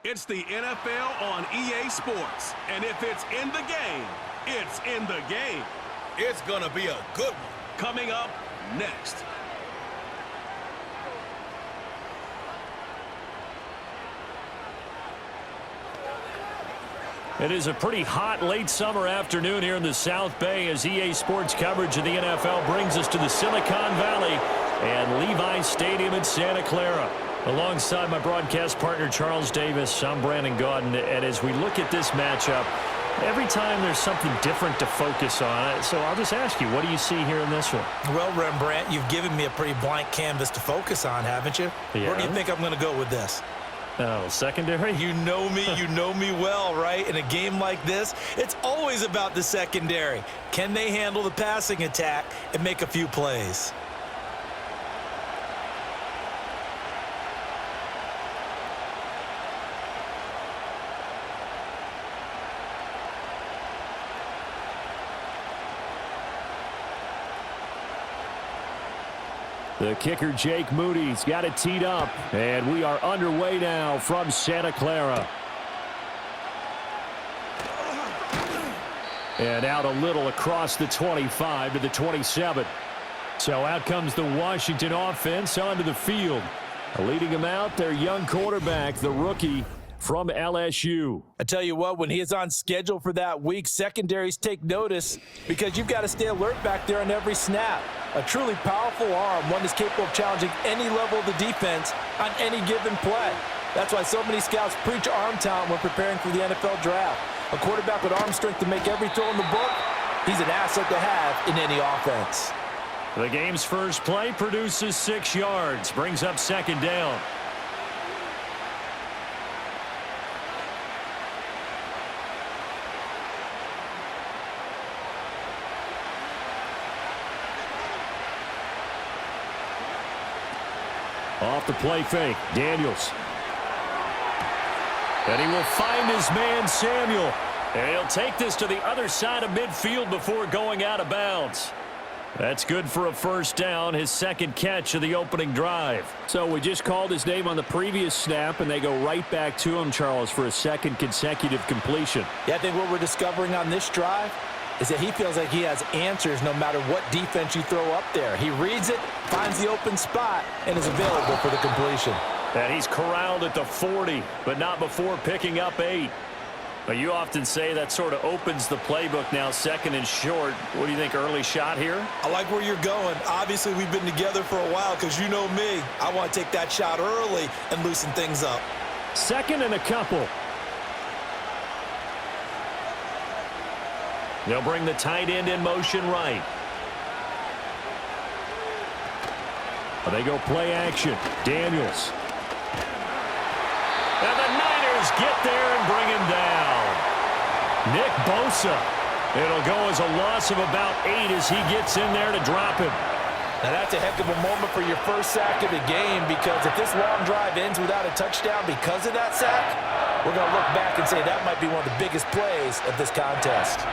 It's the NFL on EA Sports. And if it's in the game, it's in the game. It's going to be a good one. Coming up next. It is a pretty hot late summer afternoon here in the South Bay as EA Sports coverage of the NFL brings us to the Silicon Valley and Levi Stadium in Santa Clara. Alongside my broadcast partner Charles Davis, I'm Brandon Gaudin, and as we look at this matchup, every time there's something different to focus on. So I'll just ask you, what do you see here in this one? Well, Rembrandt, you've given me a pretty blank canvas to focus on, haven't you? Yeah. Where do you think I'm going to go with this? Oh, secondary? You know me well, right? In a game like this, it's always about the secondary. Can they handle the passing attack and make a few plays? The kicker, Jake Moody's got it teed up, and we are underway now from Santa Clara. And out a little across the 25 to the 27. So out comes the Washington offense onto the field. Leading them out, their young quarterback, the rookie from LSU. I tell you what, when he is on schedule for that week, secondaries take notice because you've got to stay alert back there on every snap. A truly powerful arm, one that's capable of challenging any level of the defense on any given play. That's why so many scouts preach arm talent when preparing for the NFL draft. A quarterback with arm strength to make every throw in the book, he's an asset to have in any offense. The game's first play produces 6 yards, brings up second down. Off the play fake, Daniels. And he will find his man, Samuel. And he'll take this to the other side of midfield before going out of bounds. That's good for a first down, his second catch of the opening drive. So we just called his name on the previous snap, and they go right back to him, Charles, for a second consecutive completion. Yeah, I think what we're discovering on this drive is that he feels like he has answers no matter what defense you throw up there. He reads it, finds the open spot, and is available for the completion. And he's corralled at the 40, but not before picking up 8. But you often say that sort of opens the playbook now, second and short. What do you think, early shot here? I like where you're going. Obviously, we've been together for a while because you know me. I want to take that shot early and loosen things up. Second and a couple. They'll bring the tight end in motion right. They go play action. Daniels. And the Niners get there and bring him down. Nick Bosa. It'll go as a loss of about 8 as he gets in there to drop him. Now that's a heck of a moment for your first sack of the game, because if this long drive ends without a touchdown because of that sack, we're going to look back and say that might be one of the biggest plays of this contest.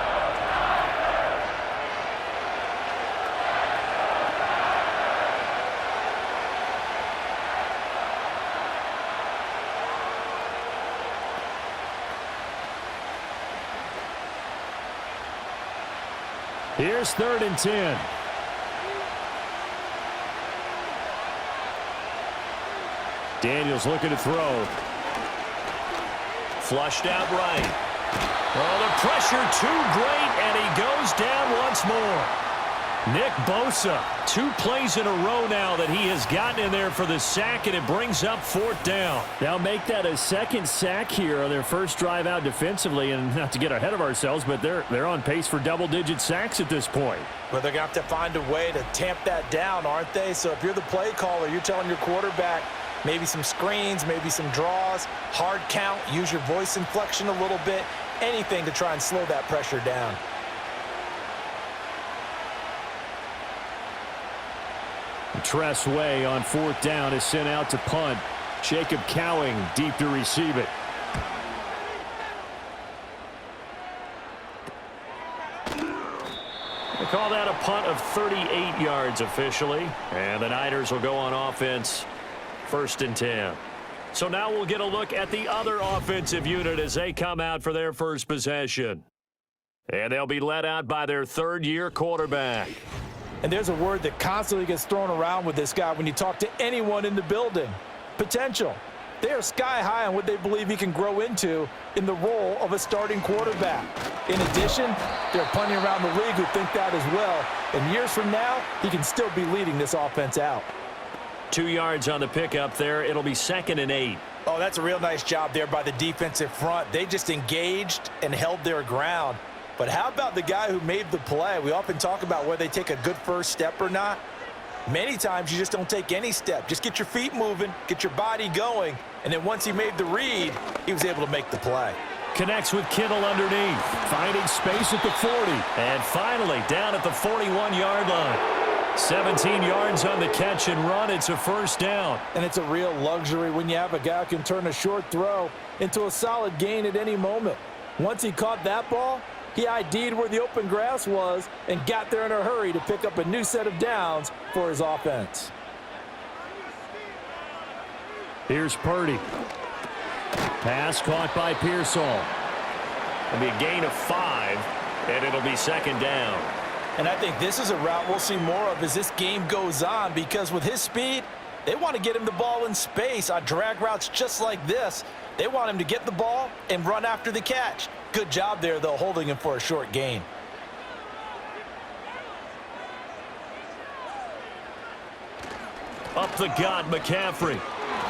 Here's 3rd and 10. Daniels looking to throw. Flushed out right. Oh, the pressure too great, and he goes down once more. Nick Bosa, 2 plays in a row now that he has gotten in there for the sack, and it brings up 4th down. Now make that a second sack here on their first drive out defensively, and not to get ahead of ourselves, but they're on pace for double-digit sacks at this point. But they're going to have to find a way to tamp that down, aren't they? So if you're the play caller, you're telling your quarterback maybe some screens, maybe some draws, hard count, use your voice inflection a little bit, anything to try and slow that pressure down. Tress Way on 4th down is sent out to punt. Jacob Cowing deep to receive it. They call that a punt of 38 yards officially. And the Niners will go on offense 1st and 10. So now we'll get a look at the other offensive unit as they come out for their first possession. And they'll be led out by their third-year quarterback. And there's a word that constantly gets thrown around with this guy when you talk to anyone in the building. Potential. They are sky high on what they believe he can grow into in the role of a starting quarterback. In addition, there are plenty around the league who think that as well. And years from now, he can still be leading this offense out. 2 yards on the pickup there. It'll be 2nd and 8. Oh, that's a real nice job there by the defensive front. They just engaged and held their ground. But how about the guy who made the play? We often talk about whether they take a good first step or not. Many times you just don't take any step. Just get your feet moving, get your body going, and then once he made the read, he was able to make the play. Connects with Kittle underneath, finding space at the 40. And finally, down at the 41-yard line. 17 yards on the catch and run. It's a first down. And it's a real luxury when you have a guy who can turn a short throw into a solid gain at any moment. Once he caught that ball, he ID'd where the open grass was and got there in a hurry to pick up a new set of downs for his offense. Here's Purdy. Pass caught by Pearsall. It'll be a gain of 5, and it'll be 2nd down. And I think this is a route we'll see more of as this game goes on, because with his speed, they want to get him the ball in space on drag routes just like this. They want him to get the ball and run after the catch. Good job there, though, holding him for a short gain. Up the gut, McCaffrey.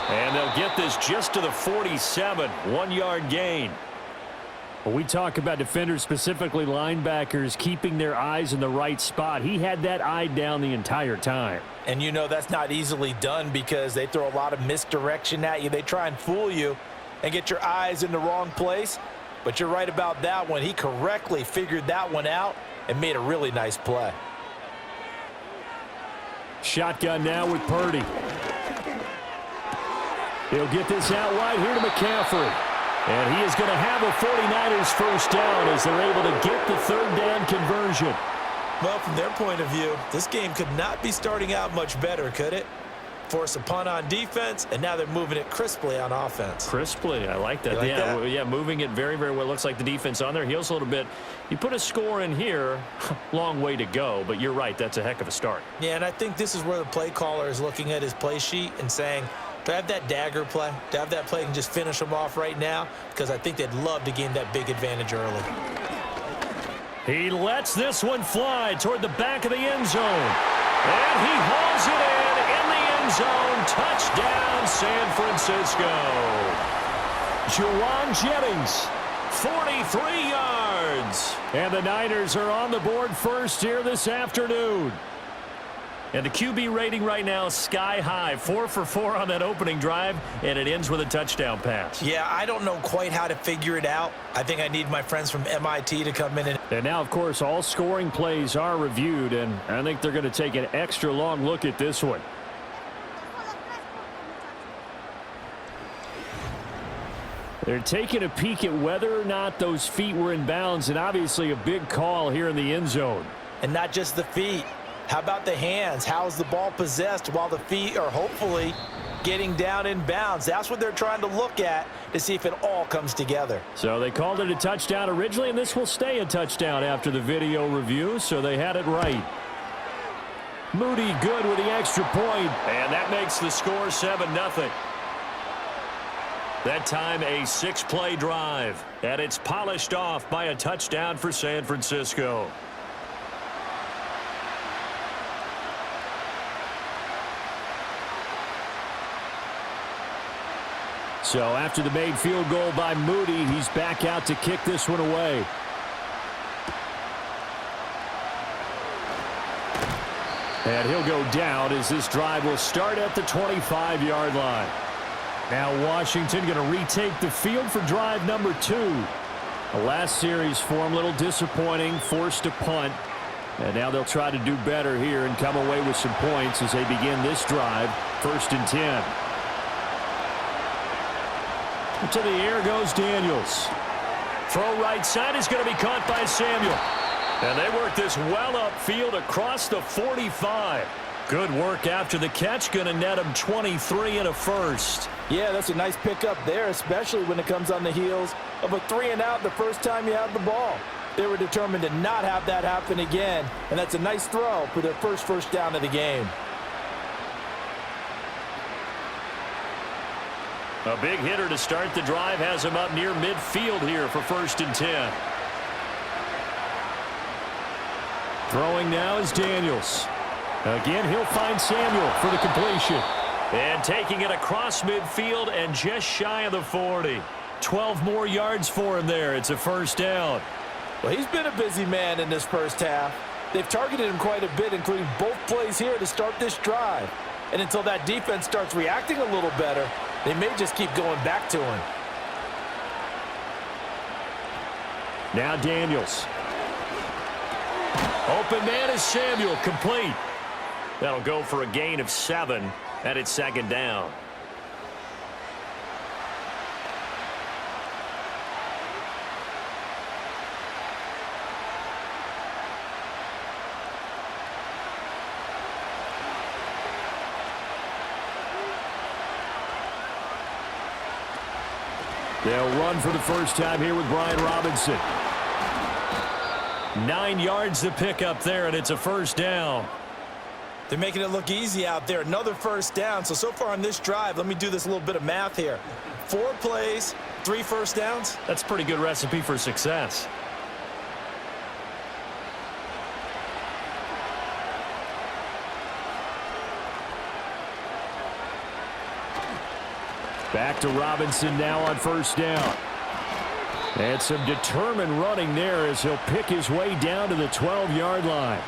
And they'll get this just to the 47, 1-yard gain. When we talk about defenders, specifically linebackers, keeping their eyes in the right spot, he had that eye down the entire time. And you know that's not easily done because they throw a lot of misdirection at you. They try and fool you and get your eyes in the wrong place. But you're right about that one. He correctly figured that one out and made a really nice play. Shotgun now with Purdy. He'll get this out wide here to McCaffrey. And he is going to have a 49ers first down as they're able to get the third down conversion. Well, from their point of view, this game could not be starting out much better, could it? Force a punt on defense, and now they're moving it crisply on offense. Crisply, I like that. You like that? Yeah, moving it very, very well. Looks like the defense on their heels a little bit. You put a score in here, long way to go, but you're right, that's a heck of a start. Yeah, and I think this is where the play caller is looking at his play sheet and saying, do I have that dagger play? Do I have that play and just finish them off right now? Because I think they'd love to gain that big advantage early. He lets this one fly toward the back of the end zone. And he hauls it in the end zone. Touchdown, San Francisco. Juwan Jennings, 43 yards. And the Niners are on the board first here this afternoon. And the QB rating right now, sky high. 4 for 4 on that opening drive, and it ends with a touchdown pass. Yeah, I don't know quite how to figure it out. I think I need my friends from MIT to come in. And now, of course, all scoring plays are reviewed, and I think they're going to take an extra long look at this one. They're taking a peek at whether or not those feet were in bounds, and obviously a big call here in the end zone. And not just the feet. How about the hands? How's the ball possessed while the feet are hopefully getting down in bounds? That's what they're trying to look at to see if it all comes together. So they called it a touchdown originally, and this will stay a touchdown after the video review, so they had it right. Moody good with the extra point, and that makes the score 7-0. That time a 6-play drive, and it's polished off by a touchdown for San Francisco. So after the made field goal by Moody, he's back out to kick this one away. And he'll go down as this drive will start at the 25-yard line. Now Washington going to retake the field for drive number 2. The last series for him, a little disappointing, forced to punt. And now they'll try to do better here and come away with some points as they begin this drive, 1st and 10. To the air goes Daniels. Throw right side is going to be caught by Samuel. And they work this well upfield across the 45. Good work after the catch. Going to net him 23 and a first. Yeah, that's a nice pickup there, especially when it comes on the heels of a 3-and-out the first time you have the ball. They were determined to not have that happen again, and that's a nice throw for their first down of the game. A big hitter to start the drive has him up near midfield here for 1st and 10. Throwing now is Daniels. Again, he'll find Samuel for the completion. And taking it across midfield and just shy of the 40. 12 more yards for him there. It's a 1st down. Well, he's been a busy man in this first half. They've targeted him quite a bit, including both plays here to start this drive. And until that defense starts reacting a little better, they may just keep going back to him. Now Daniels. Open man is Samuel, complete. That'll go for a gain of 7, and it's 2nd down. They'll run for the first time here with Brian Robinson. 9 yards to pick up there, and it's a 1st down. They're making it look easy out there. Another 1st down. So far on this drive, let me do this little bit of math here. 4 plays, 3 1st downs. That's a pretty good recipe for success. Back to Robinson now on 1st down. And some determined running there as he'll pick his way down to the 12-yard line.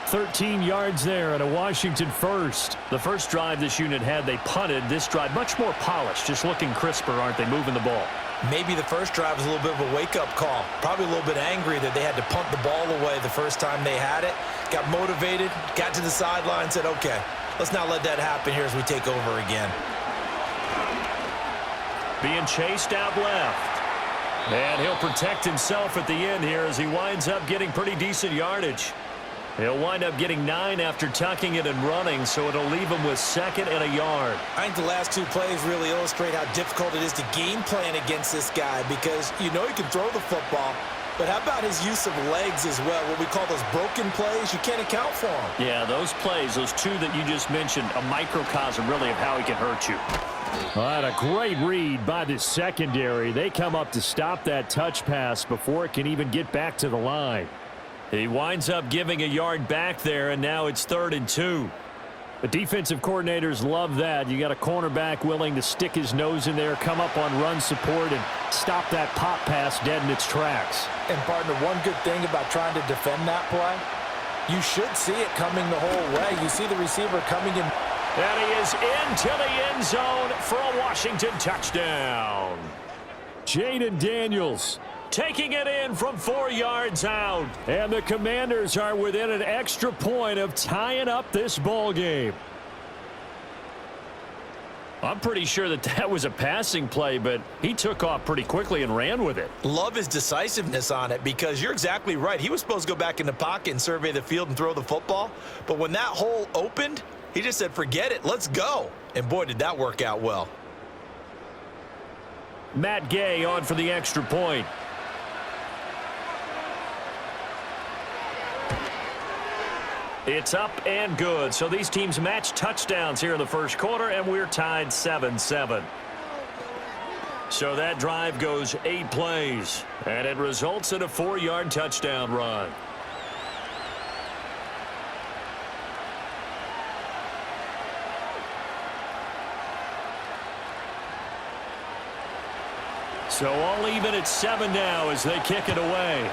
13 yards there and a Washington 1st. The first drive this unit had, they punted. This drive much more polished, just looking crisper, aren't they, moving the ball? Maybe the first drive was a little bit of a wake-up call. Probably a little bit angry that they had to punt the ball away the first time they had it. Got motivated, got to the sideline, said, okay, let's not let that happen here as we take over again. Being chased out left. And he'll protect himself at the end here as he winds up getting pretty decent yardage. He'll wind up getting 9 after tucking it and running, so it'll leave him with 2nd and a yard. I think the last 2 plays really illustrate how difficult it is to game plan against this guy because you know he can throw the football, but how about his use of legs as well? What we call those broken plays, you can't account for them. Yeah, those plays, those 2 that you just mentioned, a microcosm really of how he can hurt you. All right, a great read by the secondary. They come up to stop that touch pass before it can even get back to the line. He winds up giving a yard back there, and now it's 3rd and 2. The defensive coordinators love that. You got a cornerback willing to stick his nose in there, come up on run support, and stop that pop pass dead in its tracks. And, partner, one good thing about trying to defend that play, you should see it coming the whole way. You see the receiver coming in. And he is into the end zone for a Washington touchdown. Jaden Daniels taking it in from 4 yards out. And the Commanders are within an extra point of tying up this ball game. I'm pretty sure that was a passing play, but he took off pretty quickly and ran with it. Love his decisiveness on it because you're exactly right. He was supposed to go back in the pocket and survey the field and throw the football. But when that hole opened, he just said, forget it, let's go. And boy, did that work out well. Matt Gay on for the extra point. It's up and good. So these teams match touchdowns here in the first quarter, and we're tied 7-7. So that drive goes 8 plays, and it results in a 4-yard touchdown run. So all even at 7 now as they kick it away.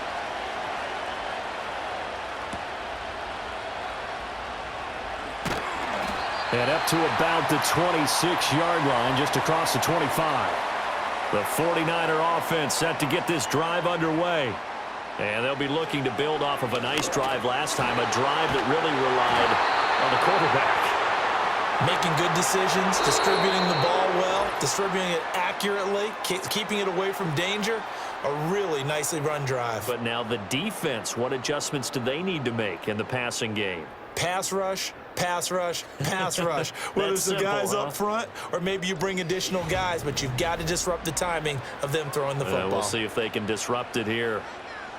And up to about the 26-yard line, just across the 25. The 49er offense set to get this drive underway. And they'll be looking to build off of a nice drive last time, a drive that really relied on the quarterback. Making good decisions, distributing the ball well, distributing it accurately, keeping it away from danger. A really nicely run drive. But now the defense, what adjustments do they need to make in the passing game? pass rush, pass rush, pass rush. Whether it's the guys up front or maybe you bring additional guys, but you've got to disrupt the timing of them throwing the football. We'll see if they can disrupt it here.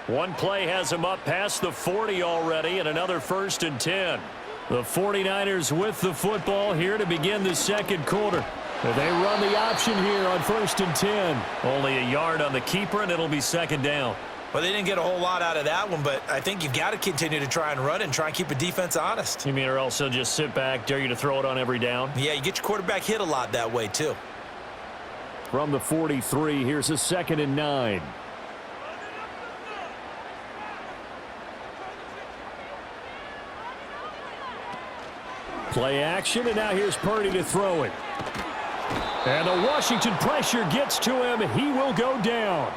One play has them up past the 40 already, and another 1st and 10. The 49ers with the football here to begin the second quarter. They run the option here on 1st and 10. Only a yard on the keeper, and it'll be 2nd down. Well, they didn't get a whole lot out of that one, but I think you've got to continue to try and run and try and keep a defense honest. You mean or else they'll just sit back, dare you to throw it on every down? Yeah, you get your quarterback hit a lot that way, too. From the 43, here's a 2nd and 9. Play action, and now here's Purdy to throw it. And the Washington pressure gets to him. He will go down.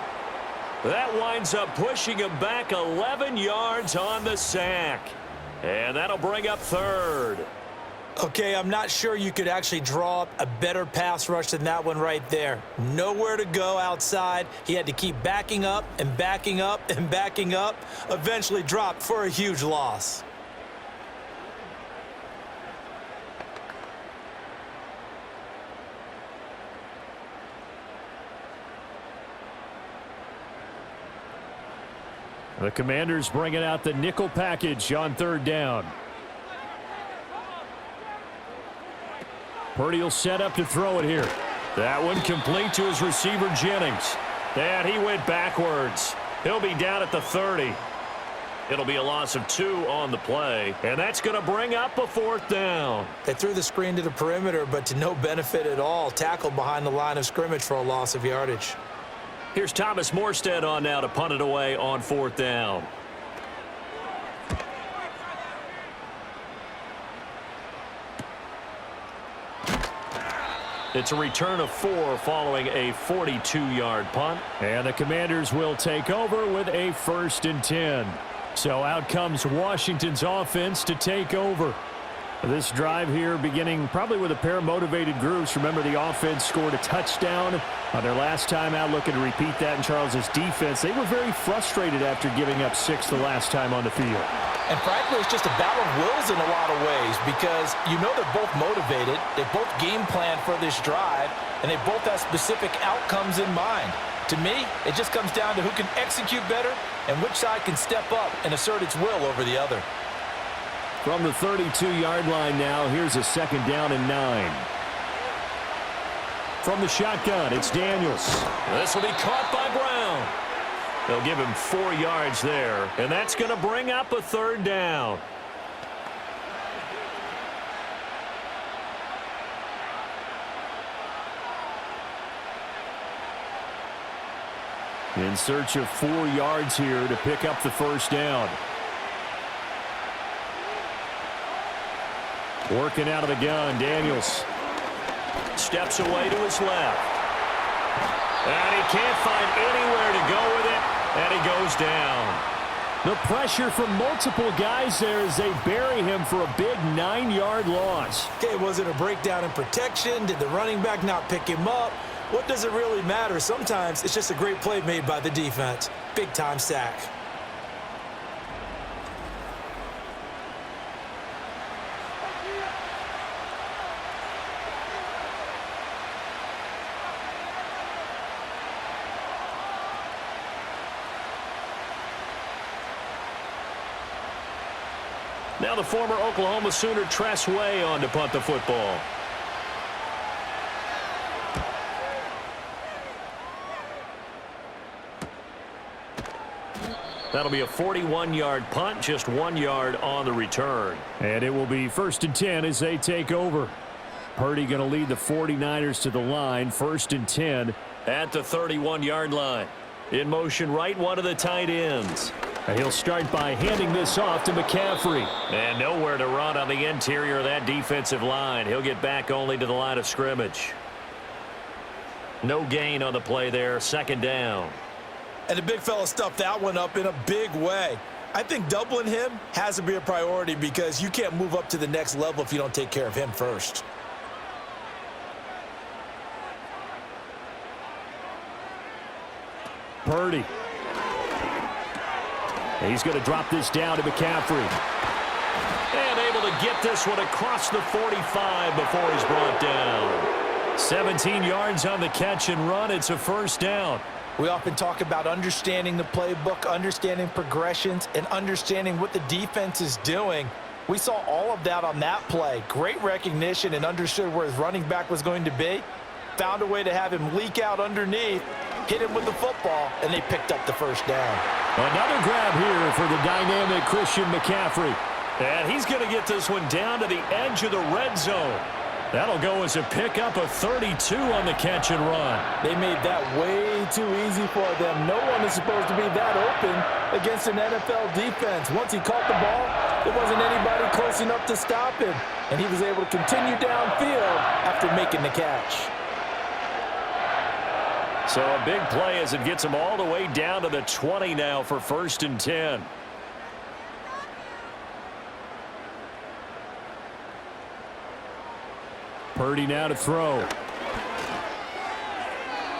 That winds up pushing him back 11 yards on the sack. And that'll bring up 3rd. Okay, I'm not sure you could actually draw up a better pass rush than that one right there. Nowhere to go outside. He had to keep backing up and backing up and backing up. Eventually dropped for a huge loss. The Commanders bringing out the nickel package on 3rd down. Purdy will set up to throw it here. That one complete to his receiver, Jennings. And he went backwards. He'll be down at the 30. It'll be a loss of 2 on the play, and that's going to bring up a 4th down. They threw the screen to the perimeter, but to no benefit at all. Tackled behind the line of scrimmage for a loss of yardage. Here's Thomas Morstead on now to punt it away on 4th down. It's a return of 4 following a 42-yard punt. And the Commanders will take over with a 1st and 10. So out comes Washington's offense to take over. This drive here beginning probably with a pair of motivated groups. Remember, the offense scored a touchdown on their last time out, looking to repeat that in Charles's defense. They were very frustrated after giving up 6 the last time on the field. And frankly, it's just a battle of wills in a lot of ways because you know they're both motivated. They both game plan for this drive, and they both have specific outcomes in mind. To me, it just comes down to who can execute better and which side can step up and assert its will over the other. From the 32-yard line now, here's a 2nd down and 9. From the shotgun, it's Daniels. This will be caught by Brown. They'll give him 4 yards there, and that's going to bring up a 3rd down. In search of 4 yards here to pick up the 1st down. Working out of the gun, Daniels steps away to his left. And he can't find anywhere to go with it, and he goes down. The pressure from multiple guys there as they bury him for a big 9-yard loss. Okay, was it a breakdown in protection? Did the running back not pick him up? What does it really matter? Sometimes it's just a great play made by the defense. Big-time sack. Now the former Oklahoma Sooner Tress Way on to punt the football. That'll be a 41-yard punt, just 1 yard on the return. And it will be 1st and 10 as they take over. Purdy going to lead the 49ers to the line, 1st and 10 at the 31-yard line. In motion right, one of the tight ends. And he'll start by handing this off to McCaffrey. And nowhere to run on the interior of that defensive line. He'll get back only to the line of scrimmage. No gain on the play there, 2nd down. And the big fella stuffed that one up in a big way. I think doubling him has to be a priority because you can't move up to the next level if you don't take care of him first. Purdy. He's going to drop this down to McCaffrey. And able to get this one across the 45 before he's brought down. 17 yards on the catch and run. It's a first down. We often talk about understanding the playbook, understanding progressions, and understanding what the defense is doing. We saw all of that on that play. Great recognition and understood where his running back was going to be. Found a way to have him leak out underneath, hit him with the football, and they picked up the first down. Another grab here for the dynamic Christian McCaffrey. And he's going to get this one down to the edge of the red zone. That'll go as a pickup of 32 on the catch and run. They made that way too easy for them. No one is supposed to be that open against an NFL defense. Once he caught the ball, there wasn't anybody close enough to stop him. And he was able to continue downfield after making the catch. So a big play as it gets him all the way down to the 20 now for 1st and 10. Purdy now to throw.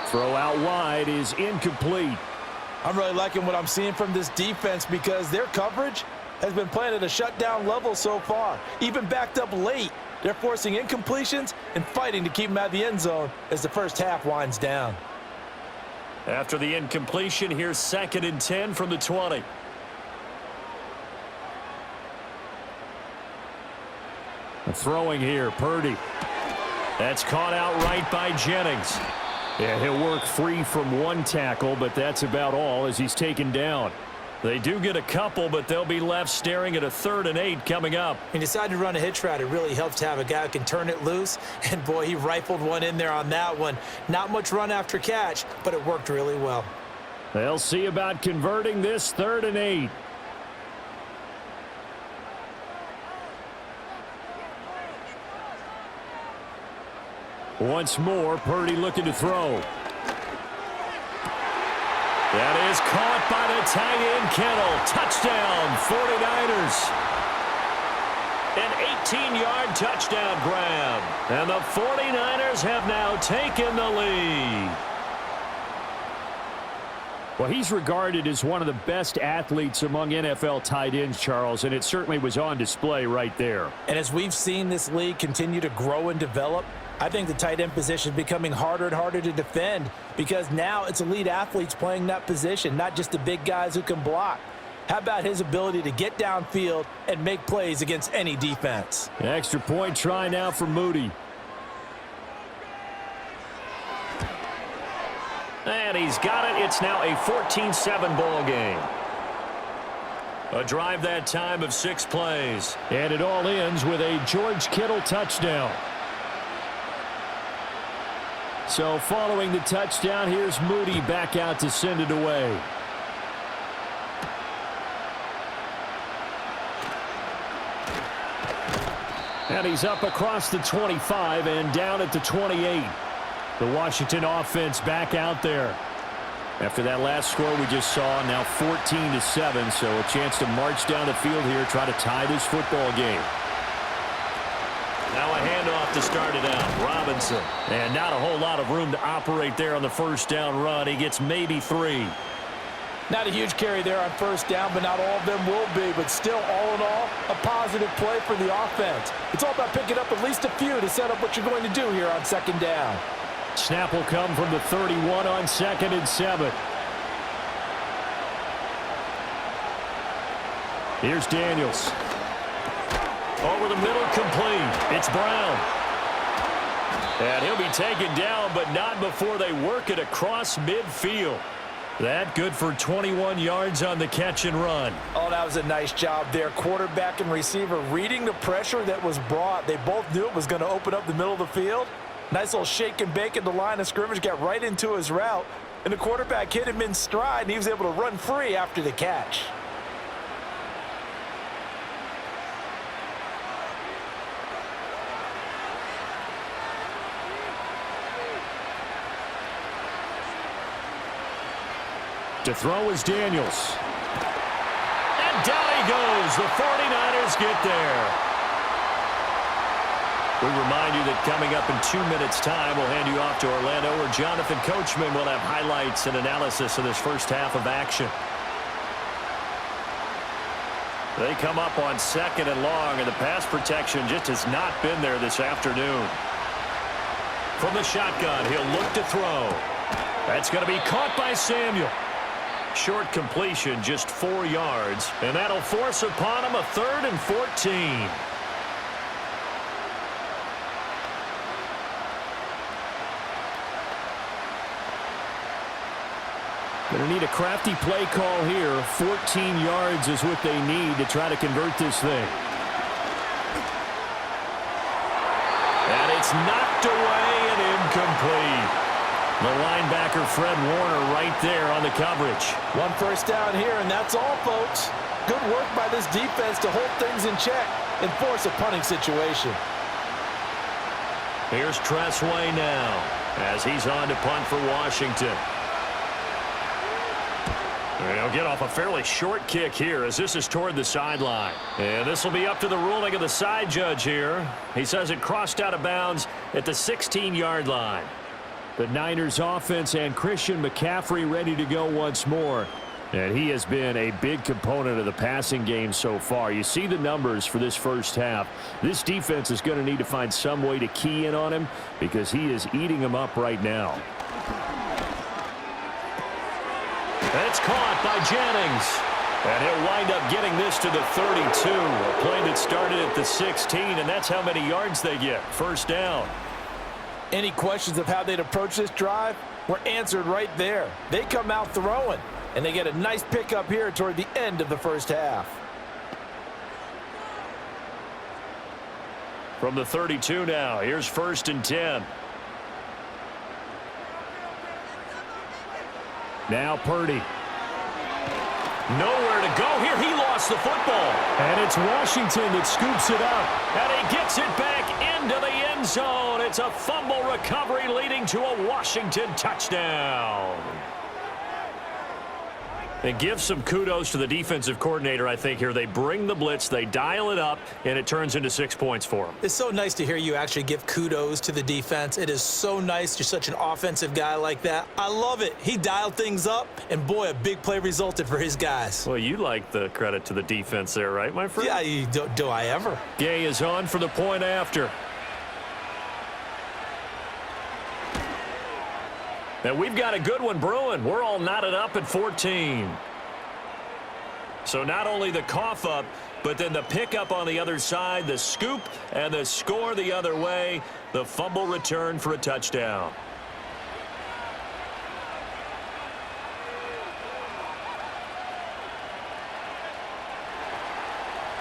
Throw out wide is incomplete. I'm really liking what I'm seeing from this defense because their coverage has been playing at a shutdown level so far. Even backed up late, they're forcing incompletions and fighting to keep them out of the end zone as the first half winds down. After the incompletion, here's 2nd and 10 from the 20. Throwing here, Purdy. That's caught out right by Jennings. Yeah, he'll work free from one tackle, but that's about all as he's taken down. They do get a couple, but they'll be left staring at a 3rd and 8 coming up. He decided to run a hitch route. It really helps to have a guy who can turn it loose. And, boy, he rifled one in there on that one. Not much run after catch, but it worked really well. They'll see about converting this 3rd and 8. Once more, Purdy looking to throw. That is caught by the tight end, Kittle. Touchdown, 49ers. An 18-yard touchdown grab. And the 49ers have now taken the lead. Well, he's regarded as one of the best athletes among NFL tight ends, Charles, and it certainly was on display right there. And as we've seen this league continue to grow and develop, I think the tight end position is becoming harder and harder to defend because now it's elite athletes playing that position, not just the big guys who can block. How about his ability to get downfield and make plays against any defense? An extra point try now for Moody. And he's got it. It's now a 14-7 ball game. A drive that time of 6 plays. And it all ends with a George Kittle touchdown. So following the touchdown, here's Moody back out to send it away. And he's up across the 25 and down at the 28. The Washington offense back out there. After that last score we just saw, now 14-7, so a chance to march down the field here, try to tie this football game. Now a handoff to start it out. Robinson. And not a whole lot of room to operate there on the first down run. He gets maybe 3. Not a huge carry there on first down, but not all of them will be. But still, all in all, a positive play for the offense. It's all about picking up at least a few to set up what you're going to do here on 2nd down. Snap will come from the 31 on 2nd and 7. Here's Daniels. Over the middle, complete. It's Brown. And he'll be taken down, but not before they work it across midfield. That good for 21 yards on the catch and run. Oh, that was a nice job there. Quarterback and receiver reading the pressure that was brought. They both knew it was going to open up the middle of the field. Nice little shake and bake at the line of scrimmage, got right into his route. And the quarterback hit him in stride, and he was able to run free after the catch. To throw is Daniels. And down he goes. The 49ers get there. We remind you that coming up in 2 minutes' time, we'll hand you off to Orlando, where Jonathan Coachman will have highlights and analysis of this first half of action. They come up on 2nd and long, and the pass protection just has not been there this afternoon. From the shotgun, he'll look to throw. That's going to be caught by Samuel. Short completion, just 4 yards, and that'll force upon him a 3rd and 14. Going to need a crafty play call here. 14 yards is what they need to try to convert this thing. And it's knocked away and incomplete. The linebacker, Fred Warner, right there on the coverage. 1 first down here, and that's all, folks. Good work by this defense to hold things in check and force a punting situation. Here's Tressway now as he's on to punt for Washington. They'll get off a fairly short kick here as this is toward the sideline. And this will be up to the ruling of the side judge here. He says it crossed out of bounds at the 16-yard line. The Niners offense and Christian McCaffrey ready to go once more. And he has been a big component of the passing game so far. You see the numbers for this first half. This defense is going to need to find some way to key in on him because he is eating them up right now. That's caught by Jennings. And he'll wind up getting this to the 32. A play that started at the 16, and that's how many yards they get. First down. Any questions of how they'd approach this drive were answered right there. They come out throwing, and they get a nice pickup here toward the end of the first half. From the 32 now, here's 1st and 10. Now Purdy. Nowhere to go here. He lost the football. And it's Washington that scoops it up. And he gets it back into the end zone. It's a fumble recovery leading to a Washington touchdown. And give some kudos to the defensive coordinator, I think, here. They bring the blitz, they dial it up, and it turns into 6 points for them. It's so nice to hear you actually give kudos to the defense. It is so nice. You're such an offensive guy like that. I love it. He dialed things up, and boy, a big play resulted for his guys. Well, you like the credit to the defense there, right, my friend? Yeah, do I ever? Gay is on for the point after. And we've got a good one brewing. We're all knotted up at 14. So not only the cough up, but then the pickup on the other side, the scoop, and the score the other way. The fumble return for a touchdown.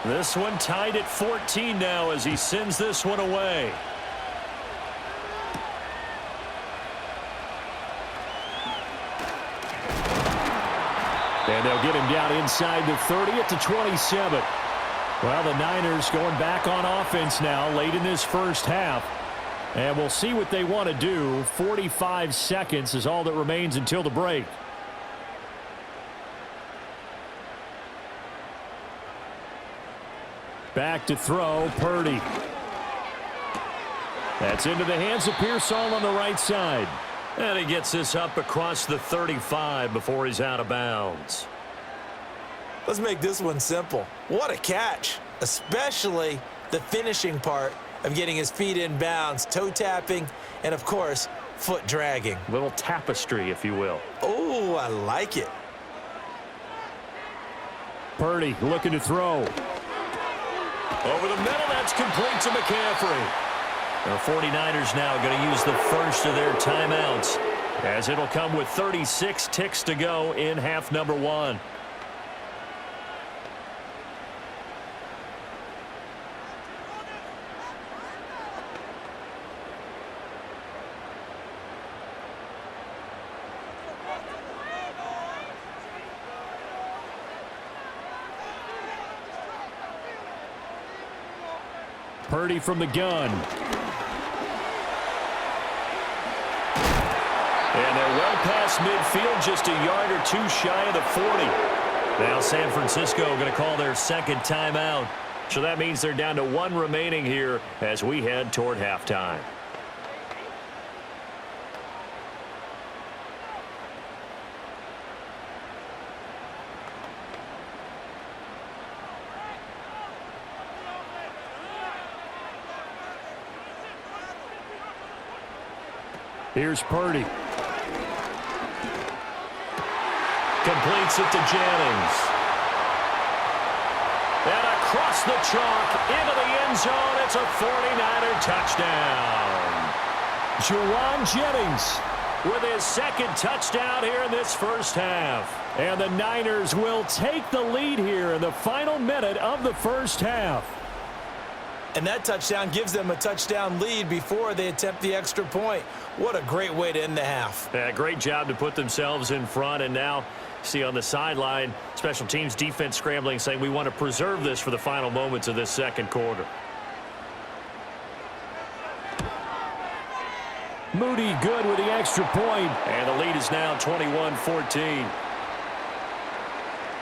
This one tied at 14 now as he sends this one away. And they'll get him down inside the 30 at the 27. Well, the Niners going back on offense now late in this first half. And we'll see what they want to do. 45 seconds is all that remains until the break. Back to throw, Purdy. That's into the hands of Pearsall on the right side. And he gets this up across the 35 before he's out of bounds. Let's make this one simple. What a catch, especially the finishing part of getting his feet in bounds, toe tapping, and, of course, foot dragging. Little tapestry, if you will. Oh, I like it. Purdy looking to throw. Over the middle, that's complete to McCaffrey. The 49ers now going to use the first of their timeouts as it'll come with 36 ticks to go in half number 1. Purdy from the gun. And they're well past midfield, just a yard or two shy of the 40. Now San Francisco going to call their second timeout. So that means they're down to 1 remaining here as we head toward halftime. Here's Purdy. Completes it to Jennings. And across the chalk into the end zone. It's a 49er touchdown. Juwan Jennings with his second touchdown here in this first half. And the Niners will take the lead here in the final minute of the first half. And that touchdown gives them a touchdown lead before they attempt the extra point. What a great way to end the half. Yeah, great job to put themselves in front. And now, see on the sideline, special teams defense scrambling, saying we want to preserve this for the final moments of this second quarter. Moody good with the extra point. And the lead is now 21-14.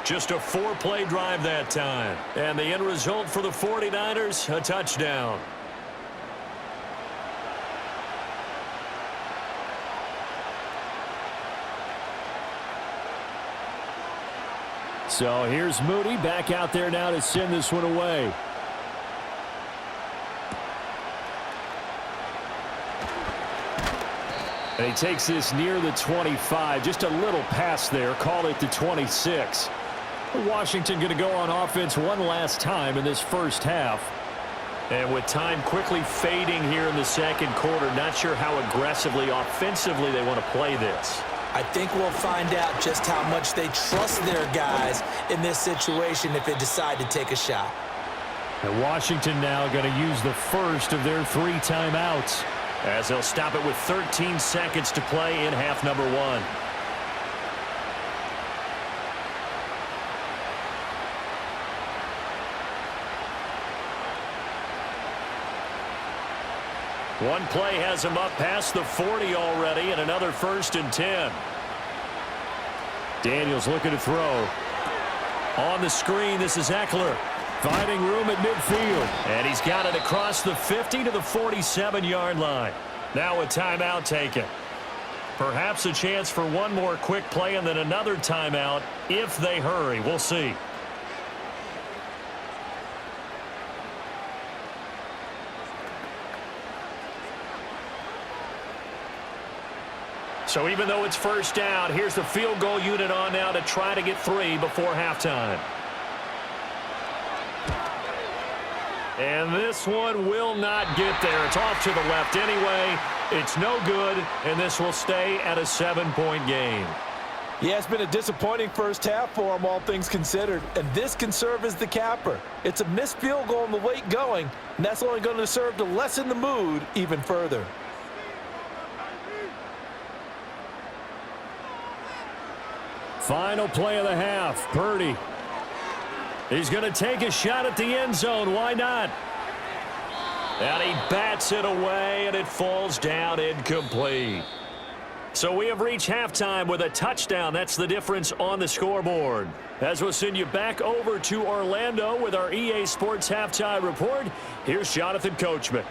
Just a 4-play drive that time. And the end result for the 49ers, a touchdown. So here's Moody back out there now to send this one away. And he takes this near the 25. Just a little pass there. Call it the 26. Washington going to go on offense one last time in this first half. And with time quickly fading here in the second quarter, not sure how aggressively, offensively they want to play this. I think we'll find out just how much they trust their guys in this situation if they decide to take a shot. And Washington now going to use the first of their 3 timeouts, as they'll stop it with 13 seconds to play in half number 1. One play has him up past the 40 already, and another 1st and 10. Daniels looking to throw. On the screen, this is Eckler. Finding room at midfield. And he's got it across the 50 to the 47-yard line. Now a timeout taken. Perhaps a chance for one more quick play and then another timeout if they hurry. We'll see. So even though it's first down, here's the field goal unit on now to try to get 3 before halftime. And this one will not get there. It's off to the left anyway. It's no good, and this will stay at a 7-point game. Yeah, it's been a disappointing first half for them, all things considered, and this can serve as the capper. It's a missed field goal in the late going, and that's only going to serve to lessen the mood even further. Final play of the half, Purdy. He's going to take a shot at the end zone. Why not? And he bats it away, and it falls down incomplete. So we have reached halftime with a touchdown. That's the difference on the scoreboard. As we'll send you back over to Orlando with our EA Sports Halftime Report, here's Jonathan Coachman.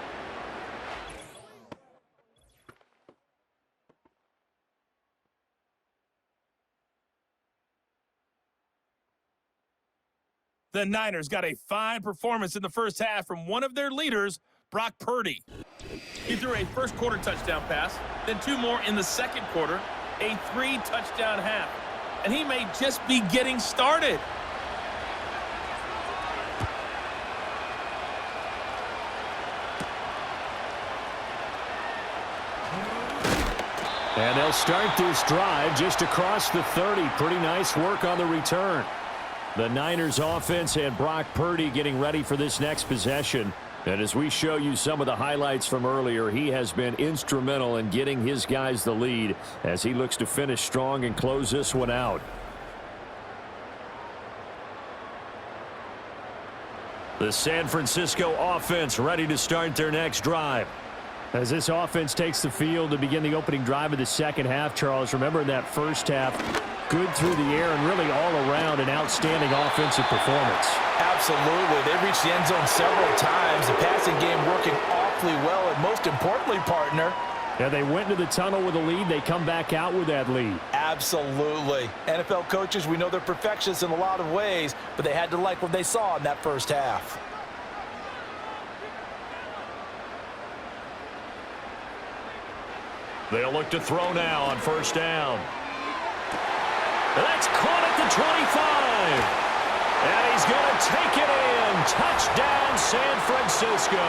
The Niners got a fine performance in the first half from one of their leaders, Brock Purdy. He threw a first-quarter touchdown pass, then 2 more in the second quarter, a 3-touchdown half. And he may just be getting started. And they'll start this drive just across the 30. Pretty nice work on the return. The Niners offense and Brock Purdy getting ready for this next possession. And as we show you some of the highlights from earlier, he has been instrumental in getting his guys the lead as he looks to finish strong and close this one out. The San Francisco offense ready to start their next drive. As this offense takes the field to begin the opening drive of the second half, Charles, remember in that first half, good through the air and really all around an outstanding offensive performance. Absolutely. They reached the end zone several times. The passing game working awfully well, and most importantly, partner, yeah, they went into the tunnel with a lead. They come back out with that lead. absolutely. NFL coaches, we know they're perfectionists in a lot of ways, but they had to like what they saw in that first half. They'll look to throw now on first down. That's caught at the 25. And he's going to take it in. Touchdown, San Francisco.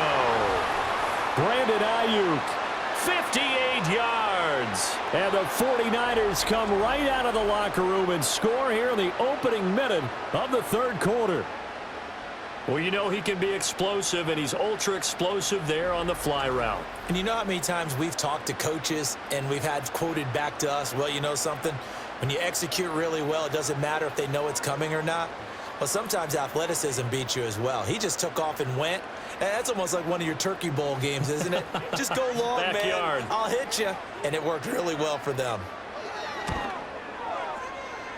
Brandon Ayuk, 58 yards. And the 49ers come right out of the locker room and score here in the opening minute of the third quarter. Well, you know he can be explosive, and he's ultra-explosive there on the fly route. And you know how many times we've talked to coaches and we've had quoted back to us, well, you know something? When you execute really well, it doesn't matter if they know it's coming or not. Well, sometimes athleticism beats you as well. He just took off and went. That's almost like one of your Turkey Bowl games, isn't it? Just go long, Backyard. man. I'll hit you. And it worked really well for them.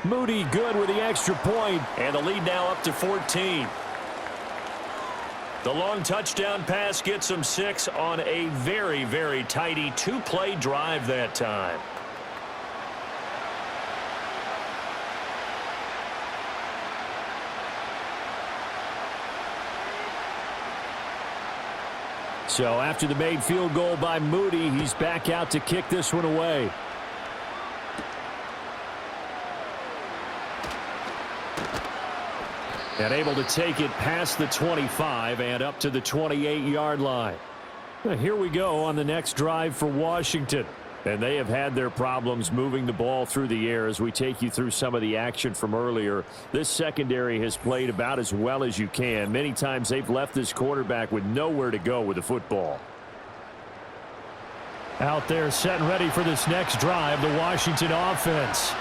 Moody good with the extra point, and the lead now up to 14. The long touchdown pass gets them 6 on a very, very tidy two-play drive that time. So after the made field goal by Moody, he's back out to kick this one away. And able to take it past the 25 and up to the 28-yard line. Now here we go on the next drive for Washington. And they have had their problems moving the ball through the air as we take you through some of the action from earlier. This secondary has played about as well as you can. Many times they've left this quarterback with nowhere to go with the football. Out there set and ready for this next drive, the Washington offense.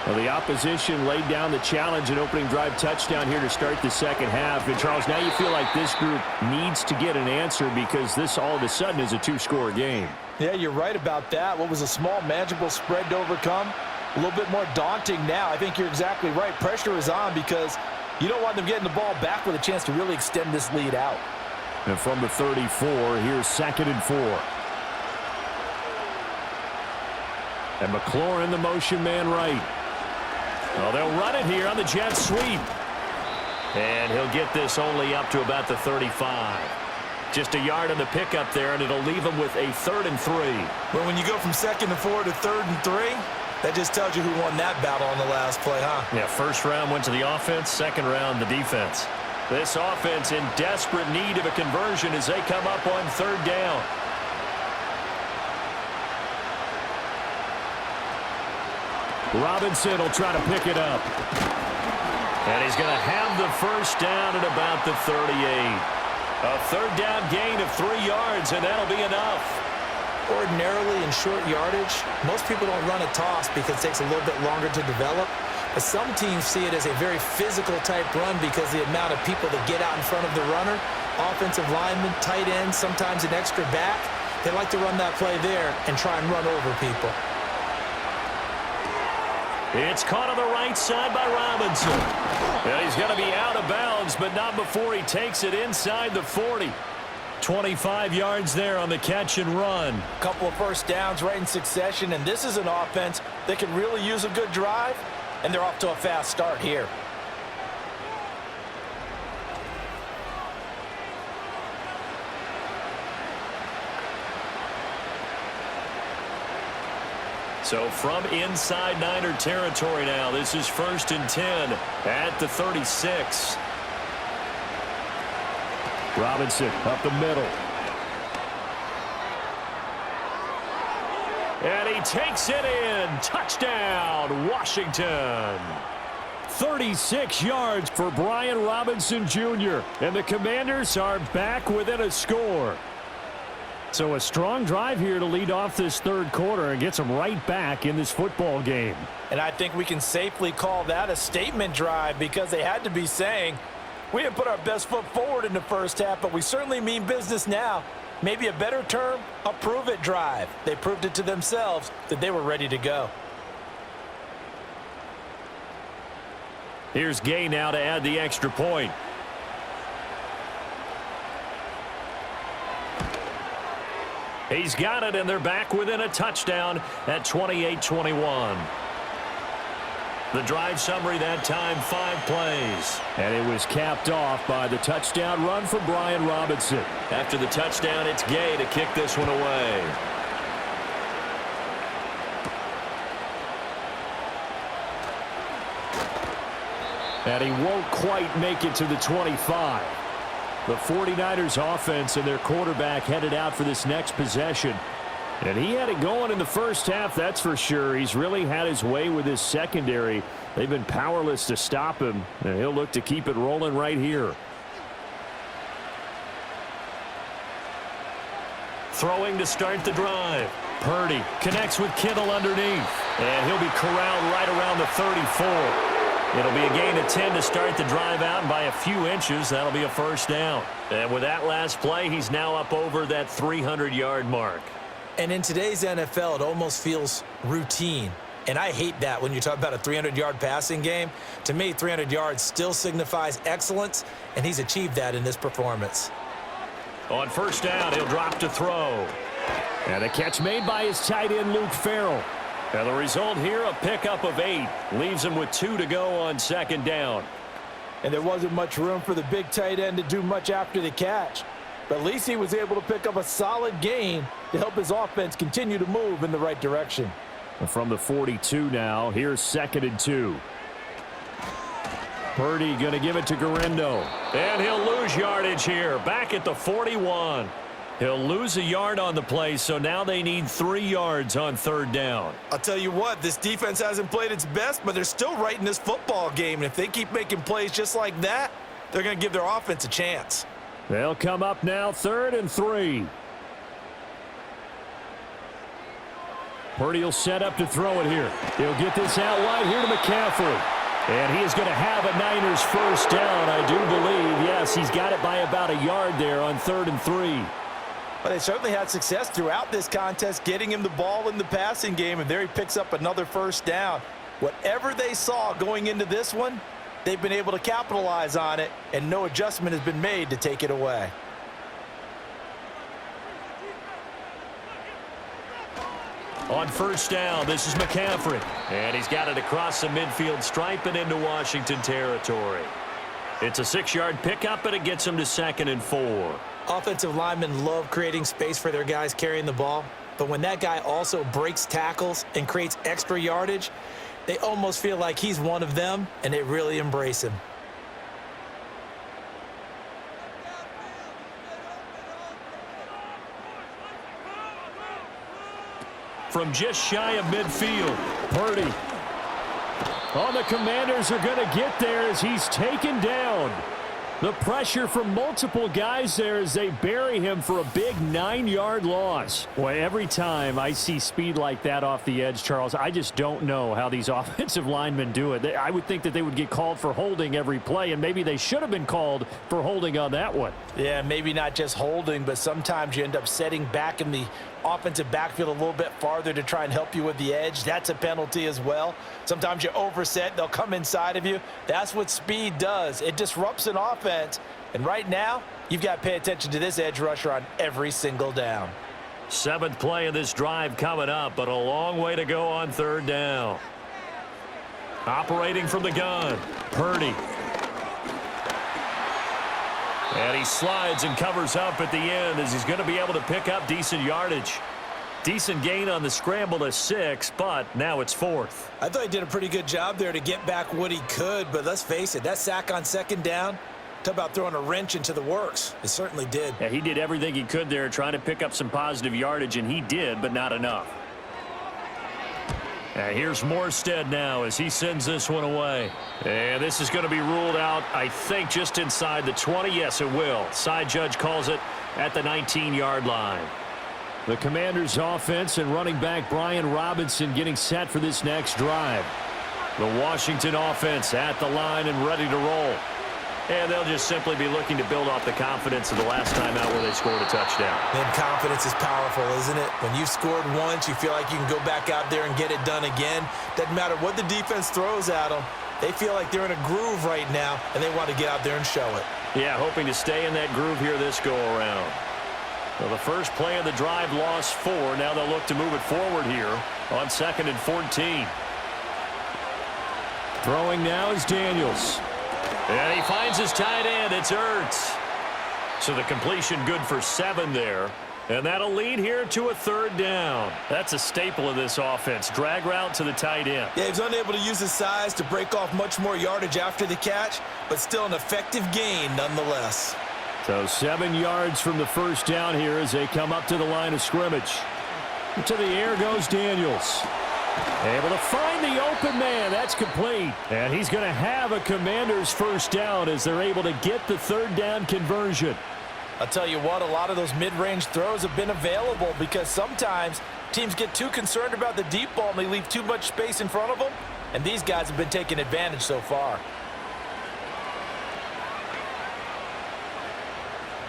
Well, the opposition laid down the challenge and opening drive touchdown here to start the second half. And, Charles, now you feel like this group needs to get an answer because this all of a sudden is a two-score game. Yeah, you're right about that. What was a small, manageable spread to overcome? A little bit more daunting now. I think you're exactly right. Pressure is on because you don't want them getting the ball back with a chance to really extend this lead out. And from the 34, here's 2nd and 4. And McLaurin, the motion man right. Well, they'll run it here on the jet sweep. And he'll get this only up to about the 35. Just a yard on the pickup there, and it'll leave him with a 3rd and 3. Well, when you go from 2nd and 4 to 3rd and 3, that just tells you who won that battle on the last play, huh? Yeah, first round went to the offense, second round the defense. This offense in desperate need of a conversion as they come up on 3rd down. Robinson will try to pick it up. And he's going to have the first down at about the 38. A 3rd down gain of 3 yards, and that'll be enough. Ordinarily in short yardage, most people don't run a toss because it takes a little bit longer to develop. But some teams see it as a very physical type run because the amount of people that get out in front of the runner, offensive linemen, tight ends, sometimes an extra back, they like to run that play there and try and run over people. It's caught on the right side by Robinson. And he's going to be out of bounds, but not before he takes it inside the 40. 25 yards there on the catch and run. A couple of first downs right in succession, and this is an offense that can really use a good drive, and they're off to a fast start here. So from inside Niner territory now, this is 1st and 10 at the 36. Robinson up the middle. And he takes it in. Touchdown, Washington. 36 yards for Brian Robinson Jr. And the Commanders are back within a score. So a strong drive here to lead off this third quarter and gets them right back in this football game. And I think we can safely call that a statement drive because they had to be saying, we didn't put our best foot forward in the first half, but we certainly mean business now. Maybe a better term, a prove-it drive. They proved it to themselves that they were ready to go. Here's Gay now to add the extra point. He's got it, and they're back within a touchdown at 28-21. The drive summary that time, 5 plays. And it was capped off by the touchdown run for Brian Robinson. After the touchdown, it's Gay to kick this one away. And he won't quite make it to the 25. The 49ers offense and their quarterback headed out for this next possession. And he had it going in the first half, that's for sure. He's really had his way with his secondary. They've been powerless to stop him, and he'll look to keep it rolling right here. Throwing to start the drive. Purdy connects with Kittle underneath. And he'll be corralled right around the 34. It'll be a gain of 10 to start the drive out, and by a few inches, that'll be a first down. And with that last play, he's now up over that 300-yard mark. And in today's NFL, it almost feels routine. And I hate that when you talk about a 300-yard passing game. To me, 300 yards still signifies excellence, and he's achieved that in this performance. On first down, he'll drop to throw. And a catch made by his tight end, Luke Farrell. And the result here, a pickup of 8. Leaves him with 2 to go on second down. And there wasn't much room for the big tight end to do much after the catch. But at least he was able to pick up a solid gain to help his offense continue to move in the right direction. From the 42 now, here's 2nd and 2. Purdy going to give it to Garendo. And he'll lose yardage here, back at the 41. He'll lose a yard on the play, so now they need 3 yards on third down. I'll tell you what, this defense hasn't played its best, but they're still right in this football game. And if they keep making plays just like that, they're going to give their offense a chance. They'll come up now, 3rd and 3. Purdy will set up to throw it here. He'll get this out wide here to McCaffrey. And he is going to have a Niners first down, I do believe. Yes, he's got it by about a yard there on 3rd and 3. But they certainly had success throughout this contest getting him the ball in the passing game, and there he picks up another first down. Whatever they saw going into this one, they've been able to capitalize on it, and no adjustment has been made to take it away. On first down, this is McCaffrey. And he's got it across the midfield stripe and into Washington territory. It's a 6-yard pickup, and it gets him to 2nd and 4. Offensive linemen love creating space for their guys carrying the ball. But when that guy also breaks tackles and creates extra yardage, they almost feel like he's one of them, and they really embrace him. From just shy of midfield, Purdy. Oh, the Commanders are going to get there as he's taken down. The pressure from multiple guys there as they bury him for a big 9-yard loss. Boy, every time I see speed like that off the edge, Charles, I just don't know how these offensive linemen do it. I would think that they would get called for holding every play, and maybe they should have been called for holding on that one. Yeah, maybe not just holding, but sometimes you end up setting back in the offensive backfield a little bit farther to try and help you with the edge. That's a penalty as well. Sometimes you overset, they'll come inside of you. That's what speed does. It disrupts an offense. And right now, you've got to pay attention to this edge rusher on every single down. 7th play of this drive coming up, but a long way to go on 3rd down. Operating from the gun, Purdy. And he slides and covers up at the end as he's going to be able to pick up decent yardage. Decent gain on the scramble to 6, but now it's 4th. I thought he did a pretty good job there to get back what he could, but let's face it, that sack on 2nd down, talk about throwing a wrench into the works. It certainly did. Yeah, he did everything he could there trying to pick up some positive yardage, and he did, but not enough. And here's Morstead now as he sends this one away. And this is going to be ruled out, I think, just inside the 20. Yes, it will. Side judge calls it at the 19-yard line. The Commanders' offense and running back Brian Robinson getting set for this next drive. The Washington offense at the line and ready to roll. And they'll just simply be looking to build off the confidence of the last time out where they scored a touchdown. And confidence is powerful, isn't it? When you've scored once, you feel like you can go back out there and get it done again. Doesn't matter what the defense throws at them. They feel like they're in a groove right now, and they want to get out there and show it. Yeah, hoping to stay in that groove here this go-around. Well, the first play of the drive lost 4. Now they'll look to move it forward here on 2nd and 14. Throwing now is Daniels. And he finds his tight end. It's Ertz. So the completion good for 7 there. And that'll lead here to a third down. That's a staple of this offense. Drag route to the tight end. Yeah, he's unable to use his size to break off much more yardage after the catch, but still an effective gain nonetheless. So 7 yards from the first down here as they come up to the line of scrimmage. To the air goes Daniels. Able to find the open man. That's complete. And he's going to have a Commanders first down as they're able to get the third down conversion. I'll tell you what, a lot of those mid-range throws have been available because sometimes teams get too concerned about the deep ball and they leave too much space in front of them, and these guys have been taking advantage so far.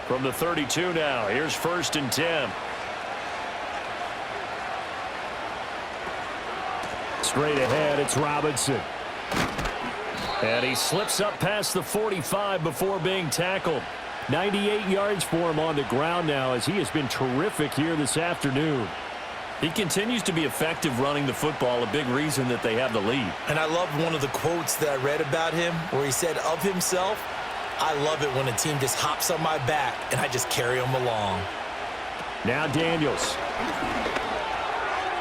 From the 32 now, here's 1st and 10. Straight ahead, it's Robinson. And he slips up past the 45 before being tackled. 98 yards for him on the ground now as he has been terrific here this afternoon. He continues to be effective running the football, a big reason that they have the lead. And I love one of the quotes that I read about him where he said of himself, "I love it when a team just hops on my back and I just carry them along." Now Daniels.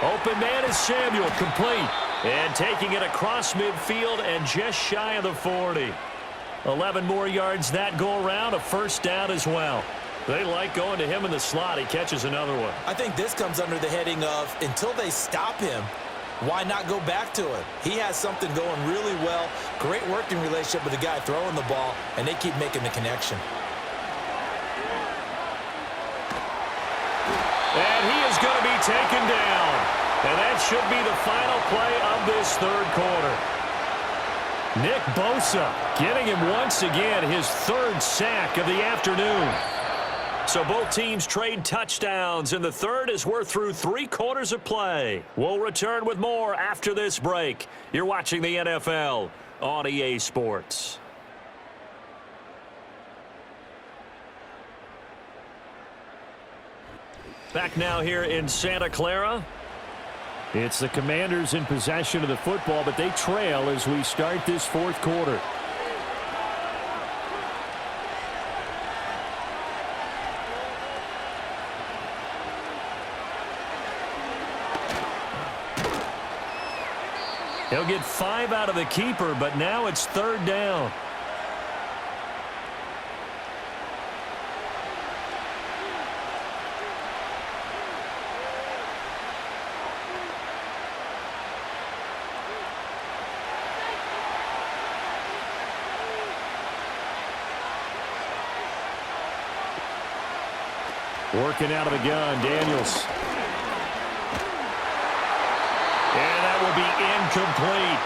Open man is Samuel, complete. And taking it across midfield and just shy of the 40. 11 more yards that go around, a first down as well. They like going to him in the slot. He catches another one. I think this comes under the heading of until they stop him, why not go back to it? He has something going really well, great working relationship with the guy throwing the ball, and they keep making the connection. And he is going to be taken down. And that should be the final play of this third quarter. Nick Bosa getting him once again his third sack of the afternoon. So both teams trade touchdowns in the third as we're through 3 quarters of play. We'll return with more after this break. You're watching the NFL on EA Sports. Back now here in Santa Clara. It's the Commanders in possession of the football, but they trail as we start this fourth quarter. He'll get 5 out of the keeper, but now it's third down. Working out of the gun, Daniels. And that will be incomplete.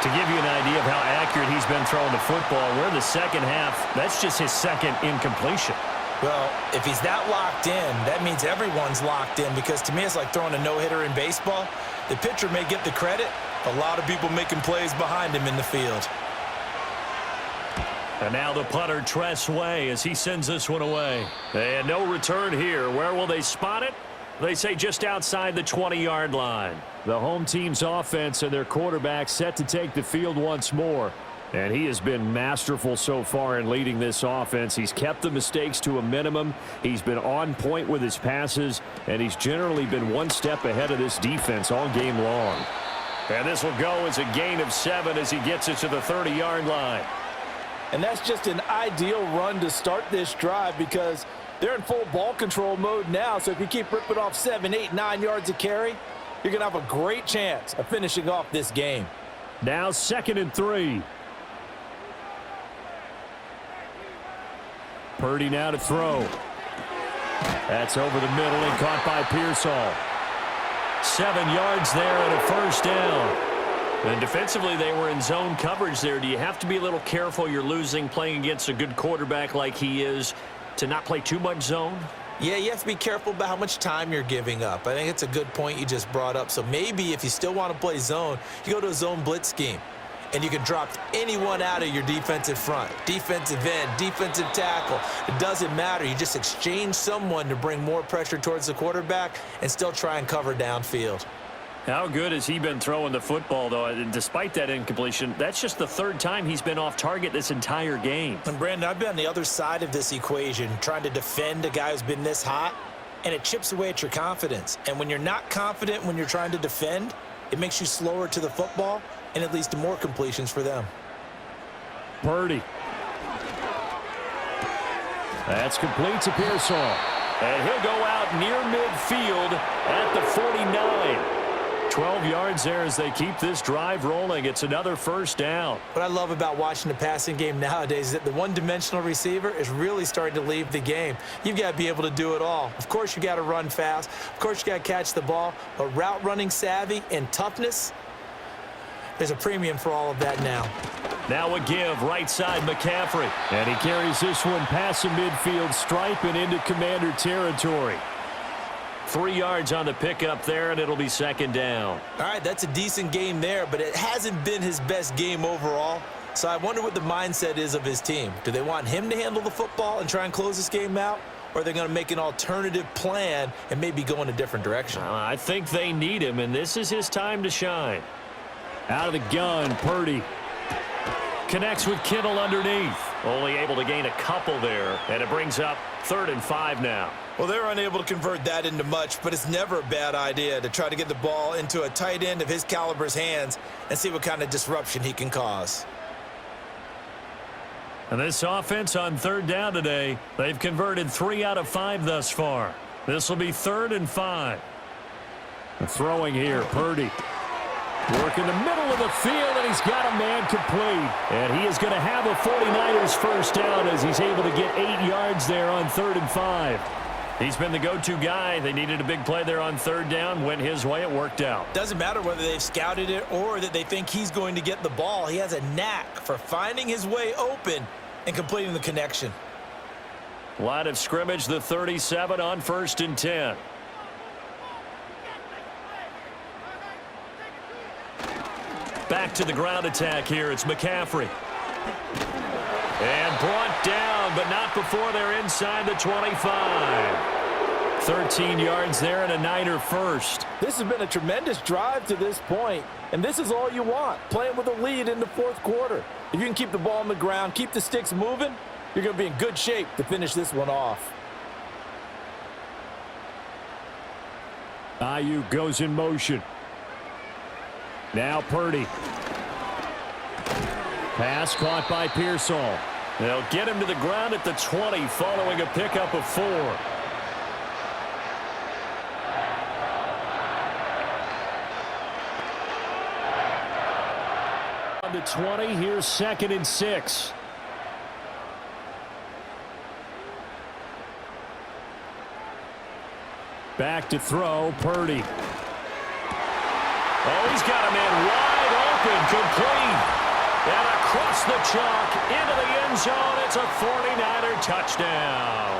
To give you an idea of how accurate he's been throwing the football, we're in the second half. That's just his second incompletion. Well, if he's that locked in, that means everyone's locked in, because to me it's like throwing a no-hitter in baseball. The pitcher may get the credit, a lot of people making plays behind him in the field. And now the punter, Tress Way, as he sends this one away. And no return here. Where will they spot it? They say just outside the 20-yard line. The home team's offense and their quarterback set to take the field once more. And he has been masterful so far in leading this offense. He's kept the mistakes to a minimum. He's been on point with his passes, and he's generally been one step ahead of this defense all game long. And this will go as a gain of 7 as he gets it to the 30-yard line. And that's just an ideal run to start this drive because they're in full ball control mode now. So if you keep ripping off 7, 8, 9 yards of carry, you're going to have a great chance of finishing off this game. Now 2nd and 3. Purdy now to throw. That's over the middle and caught by Pearsall. 7 yards there and a first down. And defensively, they were in zone coverage there. Do you have to be a little careful? You're losing playing against a good quarterback like he is to not play too much zone? Yeah, you have to be careful about how much time you're giving up. I think it's a good point you just brought up. So maybe if you still want to play zone, you go to a zone blitz scheme. And you can drop anyone out of your defensive front. Defensive end, defensive tackle. It doesn't matter. You just exchange someone to bring more pressure towards the quarterback and still try and cover downfield. How good has he been throwing the football, though? Despite that incompletion, that's just the third time he's been off target this entire game. And Brandon, I've been on the other side of this equation, trying to defend a guy who's been this hot, and it chips away at your confidence. And when you're not confident when you're trying to defend, it makes you slower to the football, and it leads to more completions for them. Purdy. That's complete to Pearsall. And he'll go out near midfield at the 49. 12 yards there as they keep this drive rolling. It's another first down. What I love about watching the passing game nowadays is that the one-dimensional receiver is really starting to leave the game. You've got to be able to do it all. Of course, you got to run fast. Of course, you got to catch the ball. But route running savvy and toughness, there's a premium for all of that now. Now a give, right side McCaffrey. And he carries this one past the midfield stripe and into Commander territory. 3 yards on the pickup there, and it'll be second down. All right, that's a decent game there, but it hasn't been his best game overall. So I wonder what the mindset is of his team. Do they want him to handle the football and try and close this game out? Or are they going to make an alternative plan and maybe go in a different direction? I think they need him, and this is his time to shine. Out of the gun, Purdy. Connects with Kittle underneath. Only able to gain a couple there, and it brings up 3rd and 5 now. Well, they're unable to convert that into much, but it's never a bad idea to try to get the ball into a tight end of his caliber's hands and see what kind of disruption he can cause. And this offense on 3rd down today, they've converted 3 out of 5 thus far. This will be 3rd and 5. Throwing here, Purdy. Working the middle of the field, and he's got a man complete. And he is going to have a 49ers first down as he's able to get 8 yards there on 3rd and 5. He's been the go-to guy. They needed a big play there on 3rd down. Went his way. It worked out. Doesn't matter whether they've scouted it or that they think he's going to get the ball. He has a knack for finding his way open and completing the connection. Line of scrimmage, the 37 on 1st and 10. Back to the ground attack here. It's McCaffrey. And brought down, but not before they're inside the 25. 13 yards there and a Niner first. This has been a tremendous drive to this point, and this is all you want, playing with a lead in the 4th quarter. If you can keep the ball on the ground, keep the sticks moving, you're going to be in good shape to finish this one off. Ayuk goes in motion. Now Purdy. Pass caught by Pearsall. They'll get him to the ground at the 20 following a pickup of 4. On the 20, here's 2nd and 6. Back to throw, Purdy. Oh, he's got a man wide open, complete. And across the chalk, into the end zone, it's a 49er touchdown.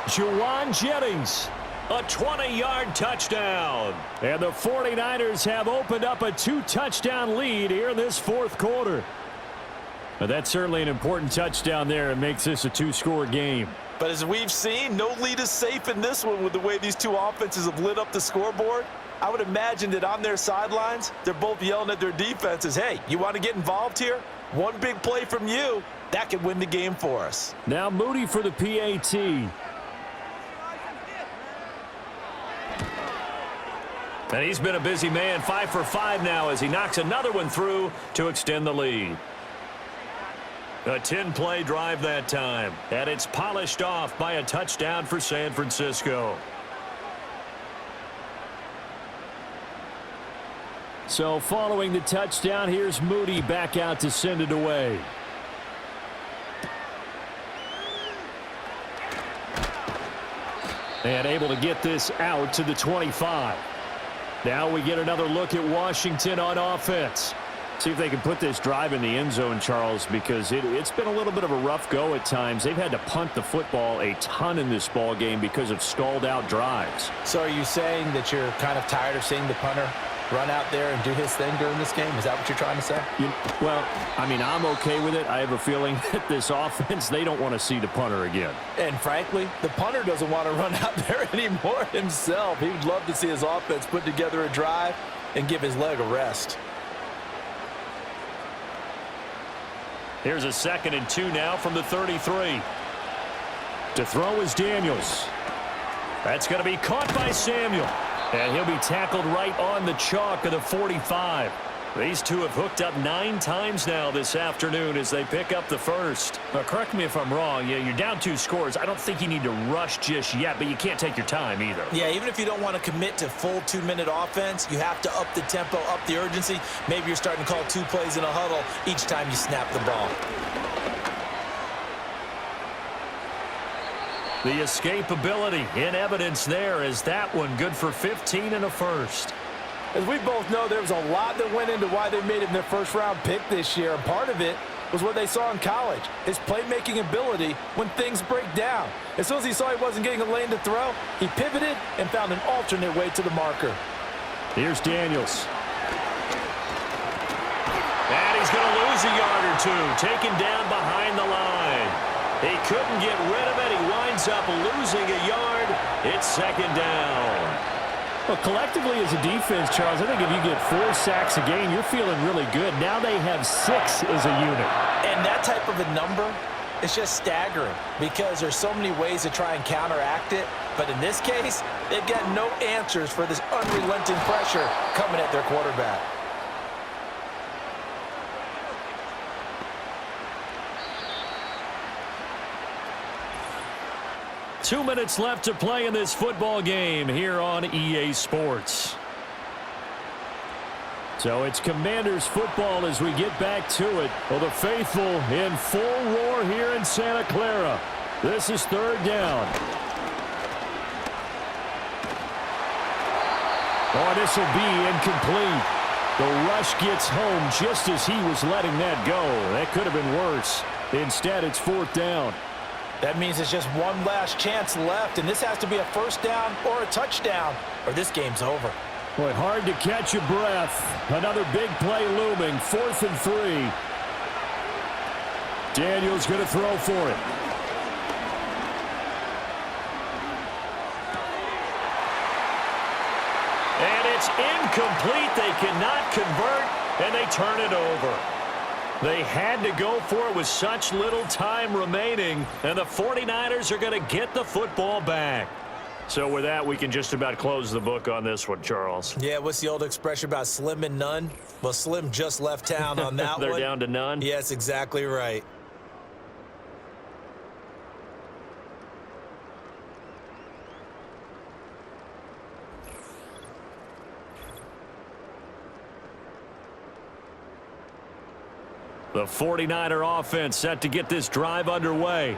Juwan Jennings, a 20-yard touchdown. And the 49ers have opened up a 2-touchdown lead here in this 4th quarter. But that's certainly an important touchdown there. It makes this a 2-score game. But as we've seen, no lead is safe in this one with the way these two offenses have lit up the scoreboard. I would imagine that on their sidelines, they're both yelling at their defenses, hey, you want to get involved here? One big play from you, that could win the game for us. Now Moody for the PAT. And he's been a busy man, 5 for 5 now as he knocks another one through to extend the lead. A 10-play drive that time, and it's polished off by a touchdown for San Francisco. So following the touchdown, here's Moody back out to send it away. And able to get this out to the 25. Now we get another look at Washington on offense. See if they can put this drive in the end zone, Charles, because it's been a little bit of a rough go at times. They've had to punt the football a ton in this ball game because of stalled out drives. So are you saying that you're kind of tired of seeing the punter run out there and do his thing during this game? Is that what you're trying to say? Well, I mean, I'm okay with it. I have a feeling that this offense, they don't want to see the punter again. And frankly, the punter doesn't want to run out there anymore himself. He would love to see his offense put together a drive and give his leg a rest. Here's a 2nd and 2 now from the 33. To throw is Daniels. That's going to be caught by Samuel. And he'll be tackled right on the chalk of the 45. These two have hooked up 9 times now this afternoon as they pick up the first. Now, correct me if I'm wrong. Yeah, you're down 2 scores. I don't think you need to rush just yet, but you can't take your time either. Yeah, even if you don't want to commit to full 2-minute offense, you have to up the tempo, up the urgency. Maybe you're starting to call 2 plays in a huddle each time you snap the ball. The escapability in evidence there is that one good for 15 and a first. As we both know, there was a lot that went into why they made him their first-round pick this year. And part of it was what they saw in college, his playmaking ability when things break down. As soon as he saw he wasn't getting a lane to throw, he pivoted and found an alternate way to the marker. Here's Daniels. And he's going to lose a yard or 2, taken down behind the line. He couldn't get rid of it. He winds up losing a yard. It's 2nd down. Well, collectively as a defense, Charles, I think if you get 4 sacks a game, you're feeling really good. Now they have 6 as a unit. And that type of a number is just staggering because there's so many ways to try and counteract it. But in this case, they've got no answers for this unrelenting pressure coming at their quarterback. Two minutes left to play in this football game here on EA Sports. So it's Commanders football as we get back to it. Well, the faithful in full roar here in Santa Clara. This is 3rd down. Oh, this will be incomplete. The rush gets home just as he was letting that go. That could have been worse. Instead, it's 4th down. That means it's just one last chance left, and this has to be a first down or a touchdown, or this game's over. Boy, hard to catch your breath. Another big play looming. 4th and 3. Daniels going to throw for it. And it's incomplete. They cannot convert, and they turn it over. They had to go for it with such little time remaining, and the 49ers are going to get the football back. So with that, we can just about close the book on this one, Charles. Yeah, what's the old expression about slim and none? Well, Slim just left town on that They're one. down to none? Yes, exactly right. The 49er offense set to get this drive underway.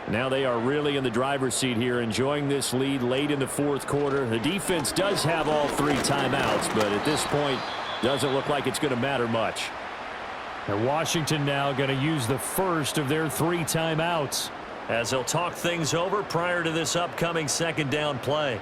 Now they are really in the driver's seat here, enjoying this lead late in the 4th quarter. The defense does have all 3 timeouts, but at this point, doesn't look like it's going to matter much. And Washington now going to use the first of their 3 timeouts, as they'll talk things over prior to this upcoming 2nd down play.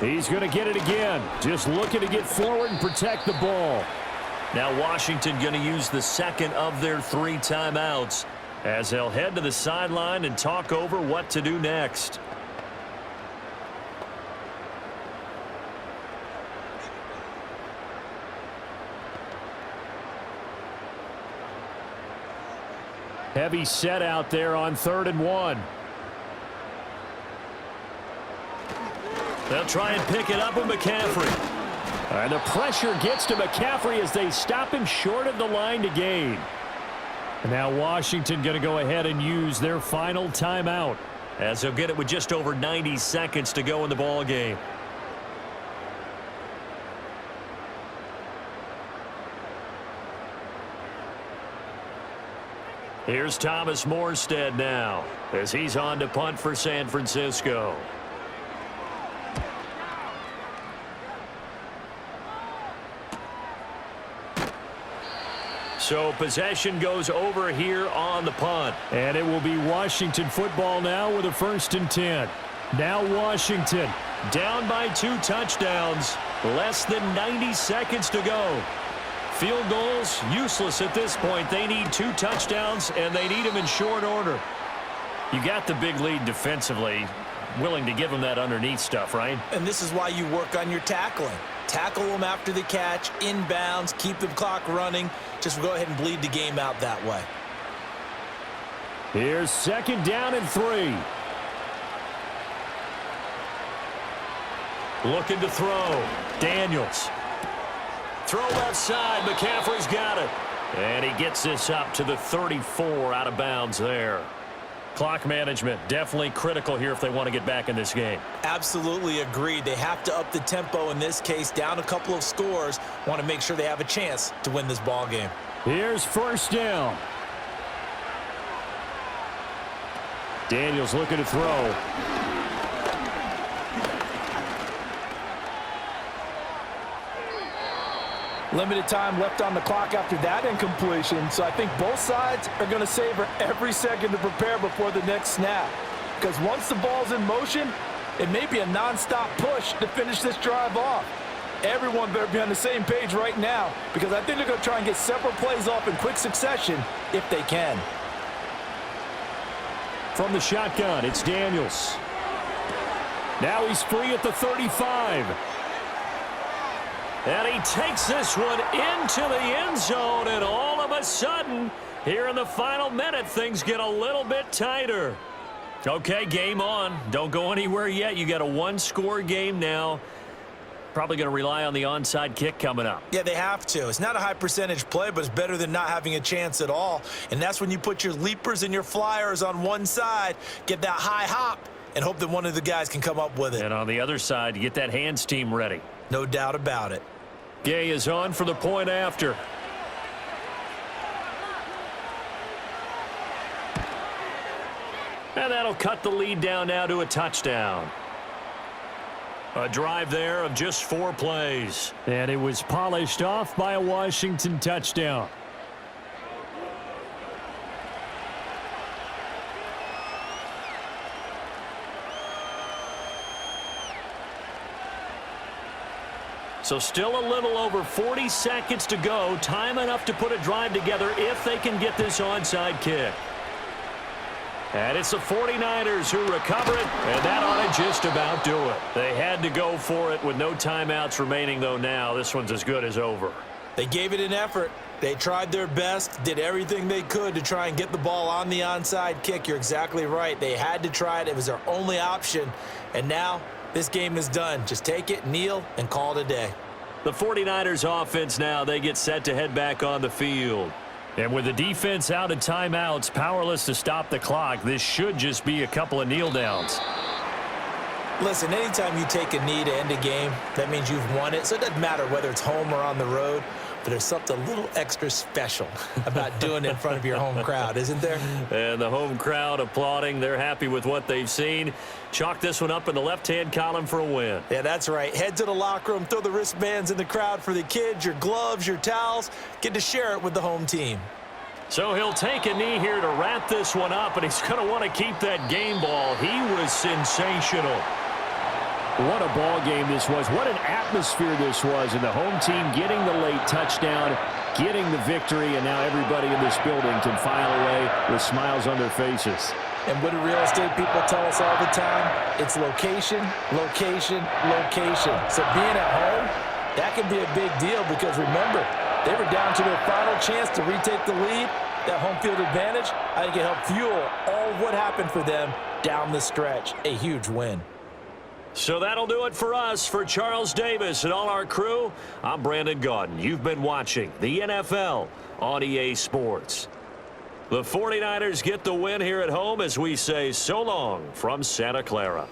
He's going to get it again. Just looking to get forward and protect the ball. Now Washington going to use the 2nd of their 3 timeouts as they'll head to the sideline and talk over what to do next. Heavy set out there on 3rd and 1. They'll try and pick it up with McCaffrey. And the pressure gets to McCaffrey as they stop him short of the line to gain. And now Washington going to go ahead and use their final timeout, as they'll get it with just over 90 seconds to go in the ball game. Here's Thomas Morstead now as he's on to punt for San Francisco. So possession goes over here on the punt. And it will be Washington football now with a 1st and 10. Now Washington Down by 2 touchdowns. Less than 90 seconds to go. Field goals, useless at this point. They need 2 touchdowns, and they need them in short order. You got the big lead defensively. Willing to give them that underneath stuff, right? And this is why you work on your tackling. Tackle them after the catch, inbounds, keep the clock running. Just go ahead and bleed the game out that way. Here's 2nd down and 3. Looking to throw. Daniels. Throw left side. McCaffrey's got it. And he gets this up to the 34 out of bounds there. Clock management definitely critical here if they want to get back in this game. Absolutely agreed. They have to up the tempo in this case, down a couple of scores. Want to make sure they have a chance to win this ball game. Here's 1st down. Daniels looking to throw. Limited time left on the clock after that incompletion, so I think both sides are going to savor every second to prepare before the next snap. Because once the ball's in motion, it may be a non-stop push to finish this drive off. Everyone better be on the same page right now, because I think they're going to try and get several plays off in quick succession if they can. From the shotgun, it's Daniels. Now he's free at the 35. And he takes this one into the end zone, and all of a sudden, here in the final minute, things get a little bit tighter. Okay, game on. Don't go anywhere yet. You got a 1-score game now. Probably going to rely on the onside kick coming up. Yeah, they have to. It's not a high percentage play, but it's better than not having a chance at all. And that's when you put your leapers and your flyers on one side, get that high hop, and hope that one of the guys can come up with it. And on the other side, you get that hands team ready. No doubt about it. Gay is on for the point after. And that'll cut the lead down now to a touchdown. A drive there of just 4 plays. And it was polished off by a Washington touchdown. So still a little over 40 seconds to go. Time enough to put a drive together if they can get this onside kick. And it's the 49ers who recover it, and that ought to just about do it. They had to go for it with no timeouts remaining, though now. This one's as good as over. They gave it an effort. They tried their best, did everything they could to try and get the ball on the onside kick. You're exactly right. They had to try it. It was their only option. And now this game is done. Just take it, kneel, and call it a day. The 49ers offense now, they get set to head back on the field. And with the defense out of timeouts, powerless to stop the clock, this should just be a couple of kneel downs. Listen, anytime you take a knee to end a game, that means you've won it. So it doesn't matter whether it's home or on the road, but there's something a little extra special about doing it in front of your home crowd, isn't there? And the home crowd applauding. They're happy with what they've seen. Chalk this one up in the left-hand column for a win. Yeah, that's right. Head to the locker room, throw the wristbands in the crowd for the kids, your gloves, your towels. Get to share it with the home team. So he'll take a knee here to wrap this one up, and he's going to want to keep that game ball. He was sensational. What a ball game this was. What an atmosphere this was. And the home team getting the late touchdown, getting the victory, and now everybody in this building can file away with smiles on their faces. And what do real estate people tell us all the time? It's location, location, location. So being at home, that can be a big deal because remember, they were down to their final chance to retake the lead. That home field advantage, I think it helped fuel all of what happened for them down the stretch. A huge win. So that'll do it for us. For Charles Davis and all our crew, I'm Brandon Gaudin. You've been watching the NFL on EA Sports. The 49ers get the win here at home as we say so long from Santa Clara.